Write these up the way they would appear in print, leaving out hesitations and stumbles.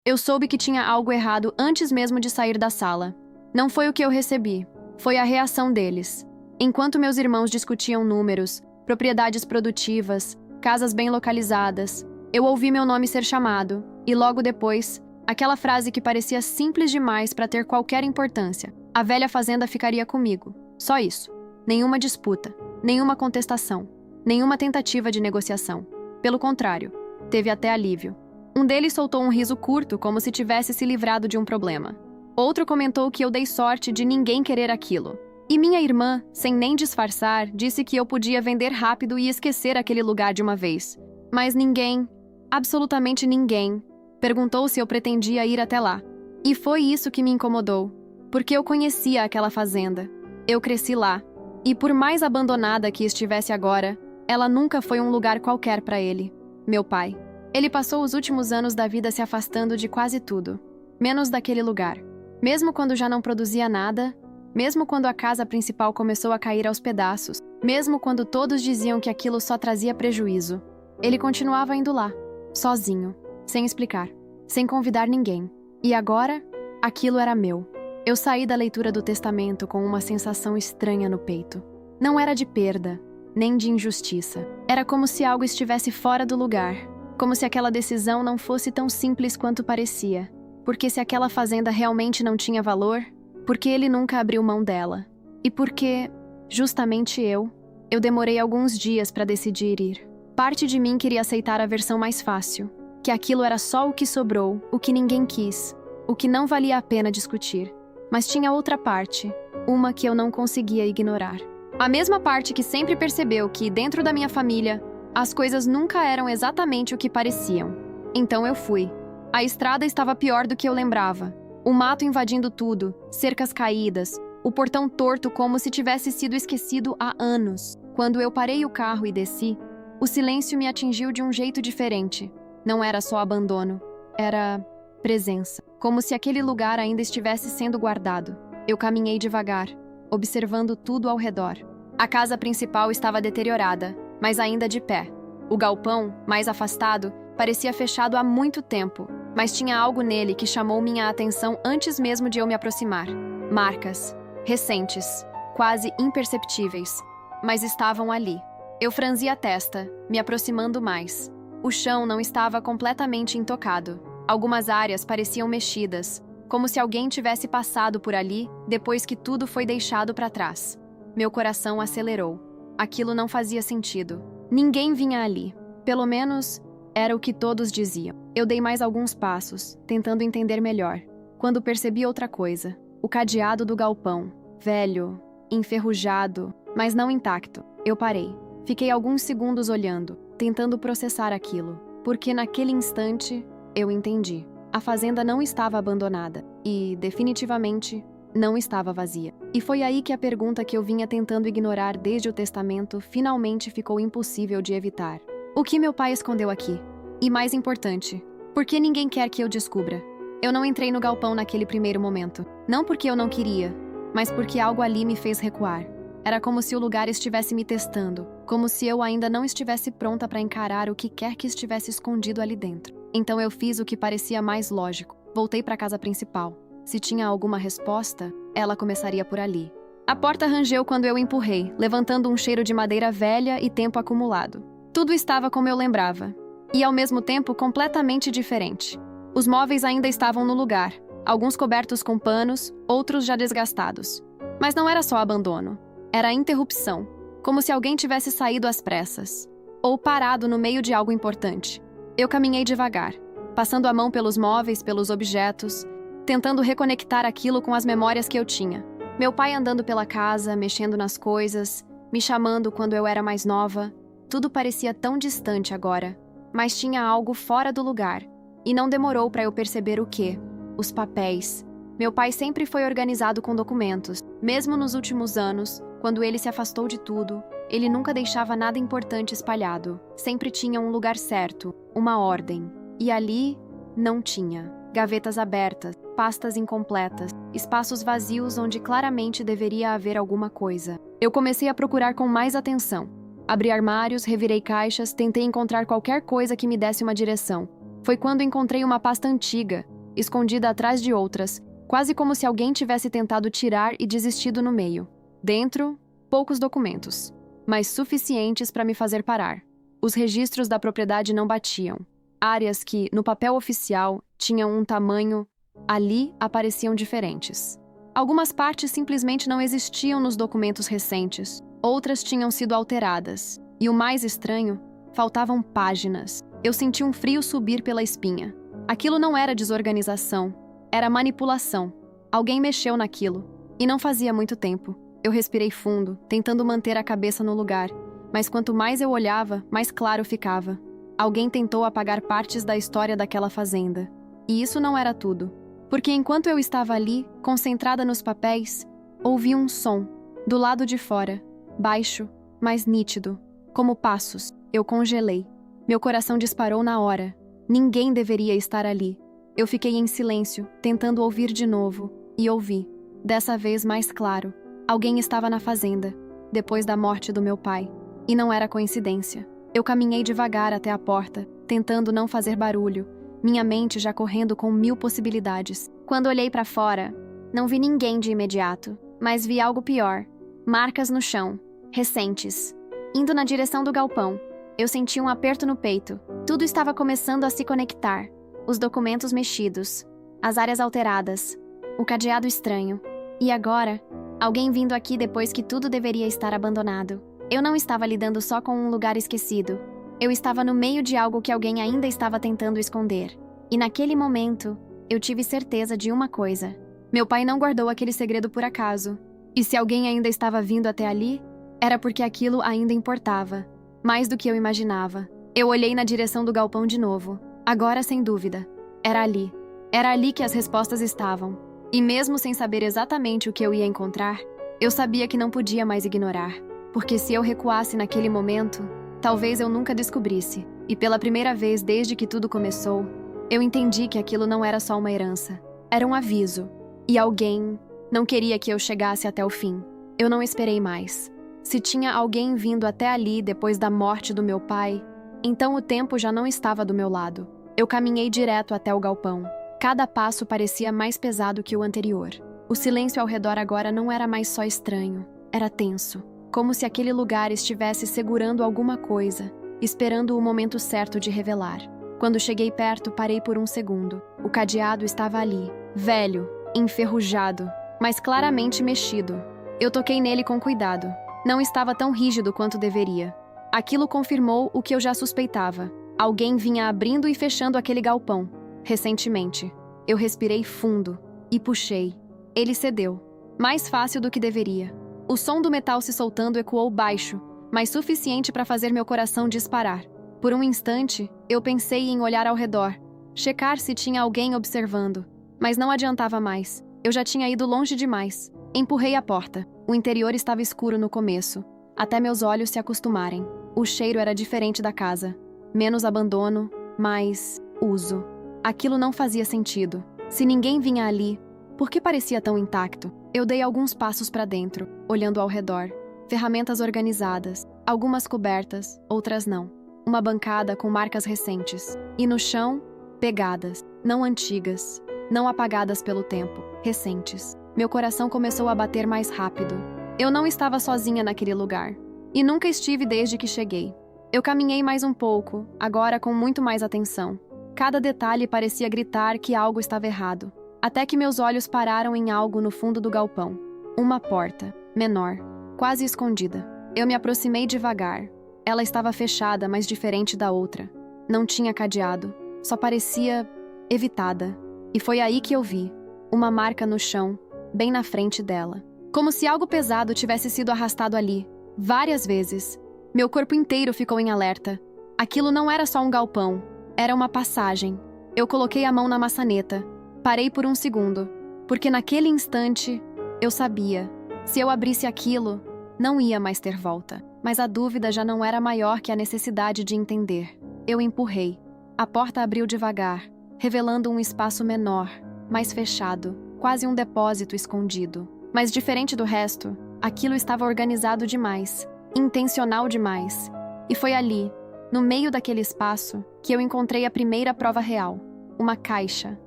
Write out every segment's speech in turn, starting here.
Eu soube que tinha algo errado antes mesmo de sair da sala. Não foi o que eu recebi, foi a reação deles. Enquanto meus irmãos discutiam números, propriedades produtivas, casas bem localizadas, eu ouvi meu nome ser chamado, e logo depois, aquela frase que parecia simples demais para ter qualquer importância. A velha fazenda ficaria comigo. Só isso. Nenhuma disputa, nenhuma contestação, nenhuma tentativa de negociação. Pelo contrário, teve até alívio. Um deles soltou um riso curto, como se tivesse se livrado de um problema. Outro comentou que eu dei sorte de ninguém querer aquilo. E minha irmã, sem nem disfarçar, disse que eu podia vender rápido e esquecer aquele lugar de uma vez. Mas ninguém, absolutamente ninguém, perguntou se eu pretendia ir até lá. E foi isso que me incomodou, porque eu conhecia aquela fazenda. Eu cresci lá. E por mais abandonada que estivesse agora, ela nunca foi um lugar qualquer para ele, meu pai. Ele passou os últimos anos da vida se afastando de quase tudo, menos daquele lugar. Mesmo quando já não produzia nada, mesmo quando a casa principal começou a cair aos pedaços, mesmo quando todos diziam que aquilo só trazia prejuízo, ele continuava indo lá, sozinho, sem explicar, sem convidar ninguém. E agora, aquilo era meu. Eu saí da leitura do testamento com uma sensação estranha no peito. Não era de perda, nem de injustiça. Era como se algo estivesse fora do lugar. Como se aquela decisão não fosse tão simples quanto parecia. Porque se aquela fazenda realmente não tinha valor, porque ele nunca abriu mão dela. E porque, justamente eu demorei alguns dias para decidir ir. Parte de mim queria aceitar a versão mais fácil, que aquilo era só o que sobrou, o que ninguém quis, o que não valia a pena discutir. Mas tinha outra parte, uma que eu não conseguia ignorar. A mesma parte que sempre percebeu que, dentro da minha família, as coisas nunca eram exatamente o que pareciam. Então eu fui. A estrada estava pior do que eu lembrava. O mato invadindo tudo, cercas caídas, o portão torto como se tivesse sido esquecido há anos. Quando eu parei o carro e desci, o silêncio me atingiu de um jeito diferente. Não era só abandono, era presença. Como se aquele lugar ainda estivesse sendo guardado. Eu caminhei devagar, observando tudo ao redor. A casa principal estava deteriorada, mas ainda de pé. O galpão, mais afastado, parecia fechado há muito tempo, mas tinha algo nele que chamou minha atenção antes mesmo de eu me aproximar. Marcas, recentes, quase imperceptíveis, mas estavam ali. Eu franzi a testa, me aproximando mais. O chão não estava completamente intocado. Algumas áreas pareciam mexidas, como se alguém tivesse passado por ali depois que tudo foi deixado para trás. Meu coração acelerou. Aquilo não fazia sentido. Ninguém vinha ali. Pelo menos, era o que todos diziam. Eu dei mais alguns passos, tentando entender melhor, quando percebi outra coisa. O cadeado do galpão, velho, enferrujado, mas não intacto. Eu parei. Fiquei alguns segundos olhando, tentando processar aquilo, porque naquele instante, eu entendi. A fazenda não estava abandonada e, definitivamente, não estava vazia. E foi aí que a pergunta que eu vinha tentando ignorar desde o testamento finalmente ficou impossível de evitar. O que meu pai escondeu aqui? E mais importante, por que ninguém quer que eu descubra? Eu não entrei no galpão naquele primeiro momento. Não porque eu não queria, mas porque algo ali me fez recuar. Era como se o lugar estivesse me testando, como se eu ainda não estivesse pronta para encarar o que quer que estivesse escondido ali dentro. Então eu fiz o que parecia mais lógico. Voltei para a casa principal. Se tinha alguma resposta, ela começaria por ali. A porta rangeu quando eu empurrei, levantando um cheiro de madeira velha e tempo acumulado. Tudo estava como eu lembrava, e ao mesmo tempo completamente diferente. Os móveis ainda estavam no lugar, alguns cobertos com panos, outros já desgastados. Mas não era só abandono, era interrupção, como se alguém tivesse saído às pressas, ou parado no meio de algo importante. Eu caminhei devagar, passando a mão pelos móveis, pelos objetos, tentando reconectar aquilo com as memórias que eu tinha. Meu pai andando pela casa, mexendo nas coisas, me chamando quando eu era mais nova. Tudo parecia tão distante agora, mas tinha algo fora do lugar. E não demorou para eu perceber o quê? Os papéis. Meu pai sempre foi organizado com documentos. Mesmo nos últimos anos, quando ele se afastou de tudo, ele nunca deixava nada importante espalhado. Sempre tinha um lugar certo, uma ordem. E ali, não tinha. Gavetas abertas, pastas incompletas, espaços vazios onde claramente deveria haver alguma coisa. Eu comecei a procurar com mais atenção. Abri armários, revirei caixas, tentei encontrar qualquer coisa que me desse uma direção. Foi quando encontrei uma pasta antiga, escondida atrás de outras, quase como se alguém tivesse tentado tirar e desistido no meio. Dentro, poucos documentos, mas suficientes para me fazer parar. Os registros da propriedade não batiam. Áreas que, no papel oficial, tinham um tamanho, ali apareciam diferentes. Algumas partes simplesmente não existiam nos documentos recentes, outras tinham sido alteradas. E o mais estranho, faltavam páginas. Eu senti um frio subir pela espinha. Aquilo não era desorganização, era manipulação. Alguém mexeu naquilo, e não fazia muito tempo. Eu respirei fundo, tentando manter a cabeça no lugar, mas quanto mais eu olhava, mais claro ficava. Alguém tentou apagar partes da história daquela fazenda. E isso não era tudo. Porque enquanto eu estava ali, concentrada nos papéis, ouvi um som, do lado de fora, baixo, mas nítido, como passos. Eu congelei. Meu coração disparou na hora. Ninguém deveria estar ali. Eu fiquei em silêncio, tentando ouvir de novo, e ouvi, dessa vez mais claro. Alguém estava na fazenda, depois da morte do meu pai. E não era coincidência. Eu caminhei devagar até a porta, tentando não fazer barulho, minha mente já correndo com 1000 possibilidades. Quando olhei para fora, não vi ninguém de imediato, mas vi algo pior. Marcas no chão, recentes. Indo na direção do galpão, eu senti um aperto no peito. Tudo estava começando a se conectar. Os documentos mexidos, as áreas alteradas, o cadeado estranho. E agora, alguém vindo aqui depois que tudo deveria estar abandonado. Eu não estava lidando só com um lugar esquecido. Eu estava no meio de algo que alguém ainda estava tentando esconder. E naquele momento, eu tive certeza de uma coisa. Meu pai não guardou aquele segredo por acaso. E se alguém ainda estava vindo até ali, era porque aquilo ainda importava. Mais do que eu imaginava. Eu olhei na direção do galpão de novo. Agora, sem dúvida. Era ali. Era ali que as respostas estavam. E mesmo sem saber exatamente o que eu ia encontrar, eu sabia que não podia mais ignorar. Porque se eu recuasse naquele momento, talvez eu nunca descobrisse. E pela primeira vez desde que tudo começou, eu entendi que aquilo não era só uma herança. Era um aviso. E alguém não queria que eu chegasse até o fim. Eu não esperei mais. Se tinha alguém vindo até ali depois da morte do meu pai, então o tempo já não estava do meu lado. Eu caminhei direto até o galpão. Cada passo parecia mais pesado que o anterior. O silêncio ao redor agora não era mais só estranho, era tenso. Como se aquele lugar estivesse segurando alguma coisa, esperando o momento certo de revelar. Quando cheguei perto, parei por um segundo. O cadeado estava ali, velho, enferrujado, mas claramente mexido. Eu toquei nele com cuidado. Não estava tão rígido quanto deveria. Aquilo confirmou o que eu já suspeitava. Alguém vinha abrindo e fechando aquele galpão. Recentemente. Eu respirei fundo e puxei. Ele cedeu. Mais fácil do que deveria. O som do metal se soltando ecoou baixo, mas suficiente para fazer meu coração disparar. Por um instante, eu pensei em olhar ao redor, checar se tinha alguém observando, mas não adiantava mais. Eu já tinha ido longe demais. Empurrei a porta. O interior estava escuro no começo, até meus olhos se acostumarem. O cheiro era diferente da casa. Menos abandono, mais uso. Aquilo não fazia sentido. Se ninguém vinha ali, por que parecia tão intacto? Eu dei alguns passos para dentro, olhando ao redor. Ferramentas organizadas, algumas cobertas, outras não. Uma bancada com marcas recentes. E no chão, pegadas, não antigas, não apagadas pelo tempo, recentes. Meu coração começou a bater mais rápido. Eu não estava sozinha naquele lugar. E nunca estive desde que cheguei. Eu caminhei mais um pouco, agora com muito mais atenção. Cada detalhe parecia gritar que algo estava errado. Até que meus olhos pararam em algo no fundo do galpão. Uma porta, menor, quase escondida. Eu me aproximei devagar. Ela estava fechada, mas diferente da outra. Não tinha cadeado, só parecia evitada. E foi aí que eu vi uma marca no chão, bem na frente dela. Como se algo pesado tivesse sido arrastado ali, várias vezes. Meu corpo inteiro ficou em alerta. Aquilo não era só um galpão, era uma passagem. Eu coloquei a mão na maçaneta. Parei por um segundo, porque naquele instante, eu sabia. Se eu abrisse aquilo, não ia mais ter volta. Mas a dúvida já não era maior que a necessidade de entender. Eu empurrei. A porta abriu devagar, revelando um espaço menor, mais fechado, quase um depósito escondido. Mas diferente do resto, aquilo estava organizado demais, intencional demais. E foi ali, no meio daquele espaço, que eu encontrei a primeira prova real. Uma caixa,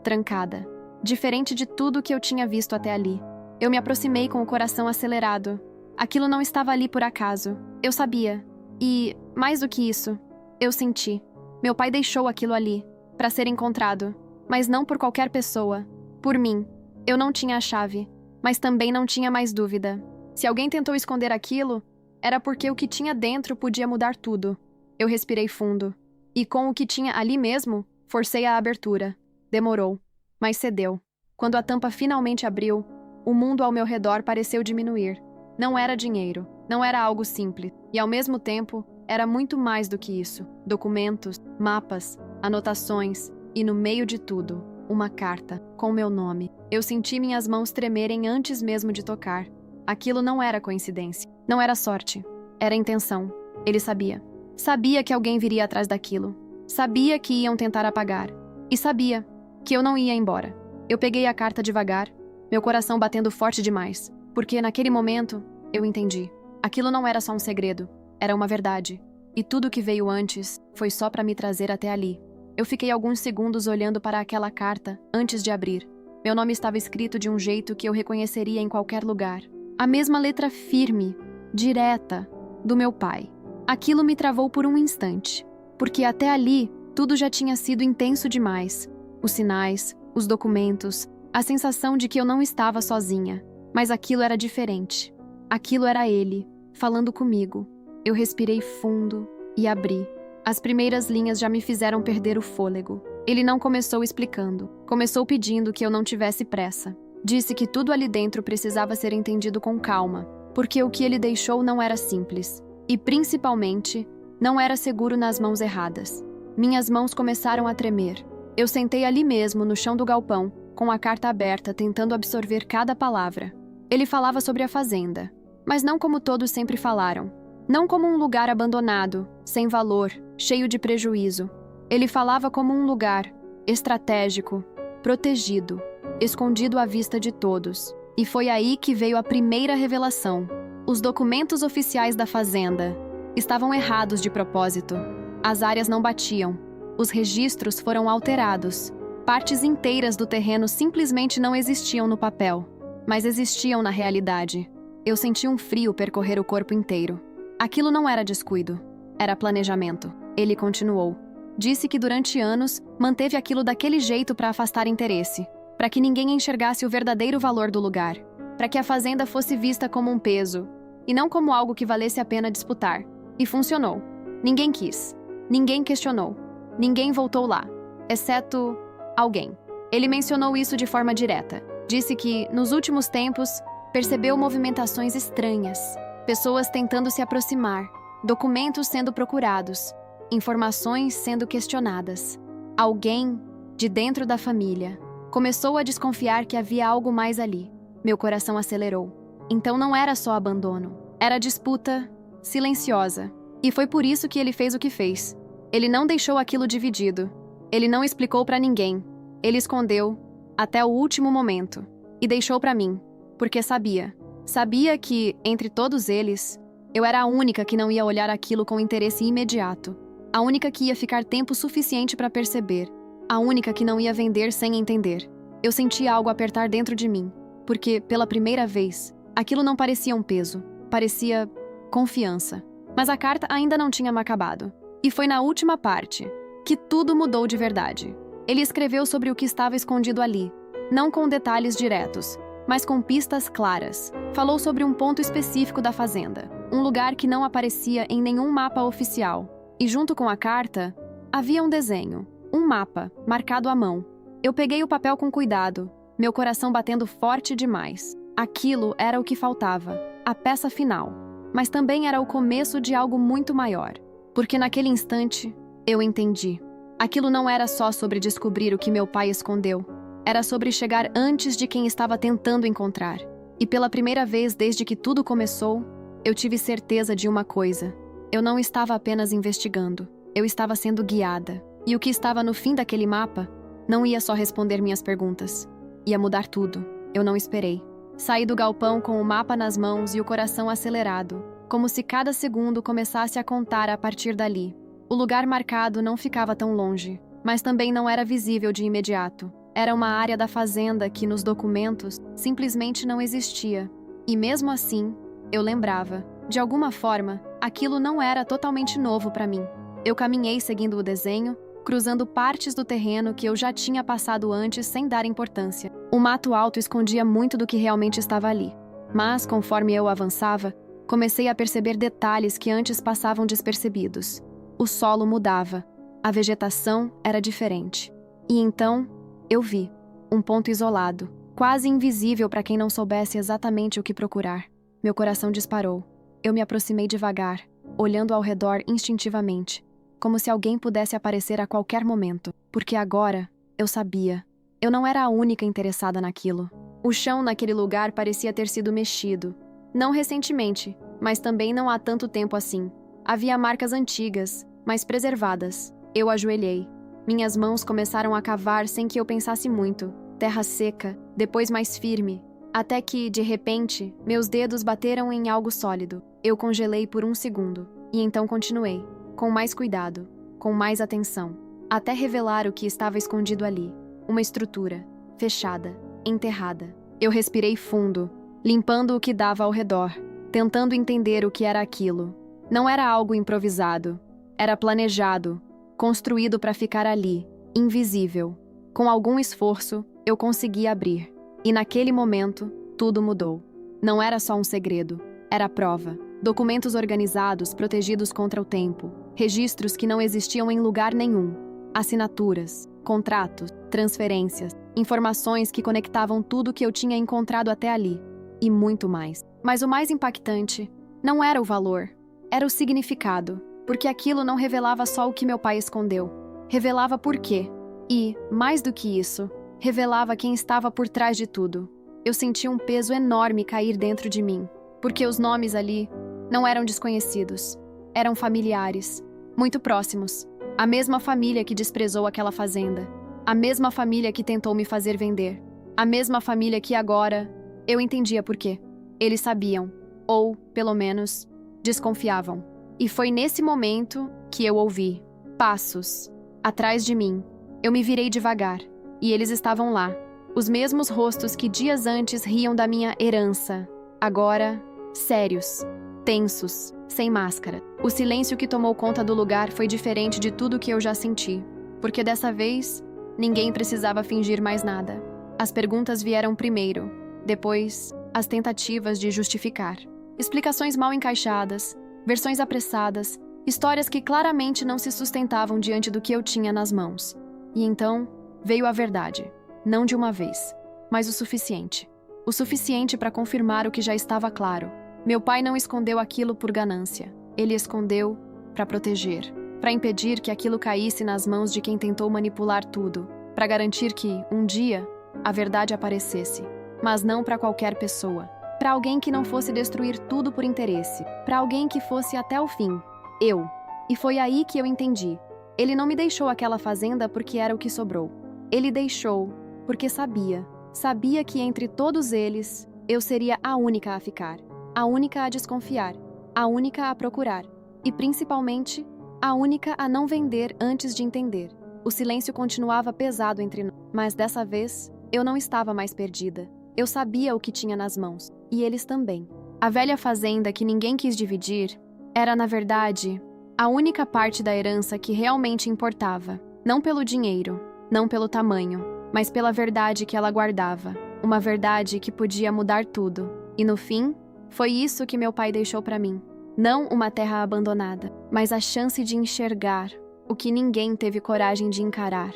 trancada. Diferente de tudo que eu tinha visto até ali. Eu me aproximei com o coração acelerado. Aquilo não estava ali por acaso. Eu sabia. E, mais do que isso, eu senti. Meu pai deixou aquilo ali, para ser encontrado. Mas não por qualquer pessoa. Por mim. Eu não tinha a chave. Mas também não tinha mais dúvida. Se alguém tentou esconder aquilo, era porque o que tinha dentro podia mudar tudo. Eu respirei fundo. E com o que tinha ali mesmo, forcei a abertura. Demorou. Mas cedeu. Quando a tampa finalmente abriu, o mundo ao meu redor pareceu diminuir. Não era dinheiro, não era algo simples. E ao mesmo tempo, era muito mais do que isso. Documentos, mapas, anotações e no meio de tudo, uma carta, com meu nome. Eu senti minhas mãos tremerem antes mesmo de tocar. Aquilo não era coincidência. Não era sorte. Era intenção. Ele sabia. Sabia que alguém viria atrás daquilo. Sabia que iam tentar apagar. E sabia que eu não ia embora. Eu peguei a carta devagar, meu coração batendo forte demais, porque naquele momento eu entendi. Aquilo não era só um segredo, era uma verdade. E tudo que veio antes foi só para me trazer até ali. Eu fiquei alguns segundos olhando para aquela carta antes de abrir. Meu nome estava escrito de um jeito que eu reconheceria em qualquer lugar. A mesma letra firme, direta, do meu pai. Aquilo me travou por um instante, porque até ali tudo já tinha sido intenso demais. Os sinais, os documentos, a sensação de que eu não estava sozinha. Mas aquilo era diferente. Aquilo era ele, falando comigo. Eu respirei fundo e abri. As primeiras linhas já me fizeram perder o fôlego. Ele não começou explicando. Começou pedindo que eu não tivesse pressa. Disse que tudo ali dentro precisava ser entendido com calma, porque o que ele deixou não era simples. E, principalmente, não era seguro nas mãos erradas. Minhas mãos começaram a tremer. Eu sentei ali mesmo, no chão do galpão, com a carta aberta, tentando absorver cada palavra. Ele falava sobre a fazenda, mas não como todos sempre falaram. Não como um lugar abandonado, sem valor, cheio de prejuízo. Ele falava como um lugar estratégico, protegido, escondido à vista de todos. E foi aí que veio a primeira revelação. Os documentos oficiais da fazenda estavam errados de propósito. As áreas não batiam. Os registros foram alterados. Partes inteiras do terreno simplesmente não existiam no papel, mas existiam na realidade. Eu senti um frio percorrer o corpo inteiro. Aquilo não era descuido, era planejamento. Ele continuou. Disse que durante anos manteve aquilo daquele jeito para afastar interesse, para que ninguém enxergasse o verdadeiro valor do lugar, para que a fazenda fosse vista como um peso, e não como algo que valesse a pena disputar. E funcionou. Ninguém quis. Ninguém questionou. Ninguém voltou lá, exceto alguém. Ele mencionou isso de forma direta. Disse que, nos últimos tempos, percebeu movimentações estranhas. Pessoas tentando se aproximar, documentos sendo procurados, informações sendo questionadas. Alguém, de dentro da família, começou a desconfiar que havia algo mais ali. Meu coração acelerou. Então não era só abandono. Era disputa silenciosa. E foi por isso que ele fez o que fez. Ele não deixou aquilo dividido. Ele não explicou para ninguém. Ele escondeu até o último momento. E deixou para mim, porque sabia. Sabia que, entre todos eles, eu era a única que não ia olhar aquilo com interesse imediato. A única que ia ficar tempo suficiente para perceber. A única que não ia vender sem entender. Eu senti algo apertar dentro de mim, porque, pela primeira vez, aquilo não parecia um peso. Parecia confiança. Mas a carta ainda não tinha acabado. E foi na última parte que tudo mudou de verdade. Ele escreveu sobre o que estava escondido ali, não com detalhes diretos, mas com pistas claras. Falou sobre um ponto específico da fazenda, um lugar que não aparecia em nenhum mapa oficial. E junto com a carta, havia um desenho, um mapa, marcado à mão. Eu peguei o papel com cuidado, meu coração batendo forte demais. Aquilo era o que faltava, a peça final. Mas também era o começo de algo muito maior. Porque naquele instante, eu entendi. Aquilo não era só sobre descobrir o que meu pai escondeu. Era sobre chegar antes de quem estava tentando encontrar. E pela primeira vez desde que tudo começou, eu tive certeza de uma coisa. Eu não estava apenas investigando. Eu estava sendo guiada. E o que estava no fim daquele mapa não ia só responder minhas perguntas. Ia mudar tudo. Eu não esperei. Saí do galpão com o mapa nas mãos e o coração acelerado, como se cada segundo começasse a contar a partir dali. O lugar marcado não ficava tão longe, mas também não era visível de imediato. Era uma área da fazenda que, nos documentos, simplesmente não existia. E mesmo assim, eu lembrava. De alguma forma, aquilo não era totalmente novo para mim. Eu caminhei seguindo o desenho, cruzando partes do terreno que eu já tinha passado antes sem dar importância. O mato alto escondia muito do que realmente estava ali. Mas, conforme eu avançava, comecei a perceber detalhes que antes passavam despercebidos. O solo mudava. A vegetação era diferente. E então, eu vi um ponto isolado, quase invisível para quem não soubesse exatamente o que procurar. Meu coração disparou. Eu me aproximei devagar, olhando ao redor instintivamente, como se alguém pudesse aparecer a qualquer momento, porque agora eu sabia. Eu não era a única interessada naquilo. O chão naquele lugar parecia ter sido mexido. Não recentemente, mas também não há tanto tempo assim. Havia marcas antigas, mas preservadas. Eu ajoelhei. Minhas mãos começaram a cavar sem que eu pensasse muito. Terra seca, depois mais firme, até que, de repente, meus dedos bateram em algo sólido. Eu congelei por um segundo, e então continuei, com mais cuidado, com mais atenção, até revelar o que estava escondido ali. Uma estrutura, fechada, enterrada. Eu respirei fundo, limpando o que dava ao redor, tentando entender o que era aquilo. Não era algo improvisado. Era planejado, construído para ficar ali, invisível. Com algum esforço, eu consegui abrir. E naquele momento, tudo mudou. Não era só um segredo, era prova. Documentos organizados, protegidos contra o tempo. Registros que não existiam em lugar nenhum. Assinaturas, contratos, transferências, informações que conectavam tudo que eu tinha encontrado até ali. E muito mais. Mas o mais impactante não era o valor, era o significado. Porque aquilo não revelava só o que meu pai escondeu. Revelava por quê. E, mais do que isso, revelava quem estava por trás de tudo. Eu senti um peso enorme cair dentro de mim, porque os nomes ali não eram desconhecidos, eram familiares, muito próximos. A mesma família que desprezou aquela fazenda, a mesma família que tentou me fazer vender, a mesma família que agora eu entendia por quê. Eles sabiam, ou, pelo menos, desconfiavam. E foi nesse momento que eu ouvi passos atrás de mim. Eu me virei devagar, e eles estavam lá, os mesmos rostos que dias antes riam da minha herança, agora sérios, tensos, sem máscara. O silêncio que tomou conta do lugar foi diferente de tudo que eu já senti, porque dessa vez, ninguém precisava fingir mais nada. As perguntas vieram primeiro, depois, as tentativas de justificar. Explicações mal encaixadas, versões apressadas, histórias que claramente não se sustentavam diante do que eu tinha nas mãos. E então, veio a verdade. Não de uma vez, mas o suficiente. O suficiente para confirmar o que já estava claro. Meu pai não escondeu aquilo por ganância. Ele escondeu para proteger, para impedir que aquilo caísse nas mãos de quem tentou manipular tudo, para garantir que, um dia, a verdade aparecesse. Mas não para qualquer pessoa. Para alguém que não fosse destruir tudo por interesse. Para alguém que fosse até o fim. Eu. E foi aí que eu entendi. Ele não me deixou aquela fazenda porque era o que sobrou. Ele deixou porque sabia. Sabia que entre todos eles, eu seria a única a ficar. A única a desconfiar. A única a procurar. E, principalmente, a única a não vender antes de entender. O silêncio continuava pesado entre nós. Mas dessa vez, eu não estava mais perdida. Eu sabia o que tinha nas mãos. E eles também. A velha fazenda que ninguém quis dividir era, na verdade, a única parte da herança que realmente importava. Não pelo dinheiro, não pelo tamanho, mas pela verdade que ela guardava. Uma verdade que podia mudar tudo. E no fim, foi isso que meu pai deixou para mim. Não uma terra abandonada, mas a chance de enxergar o que ninguém teve coragem de encarar.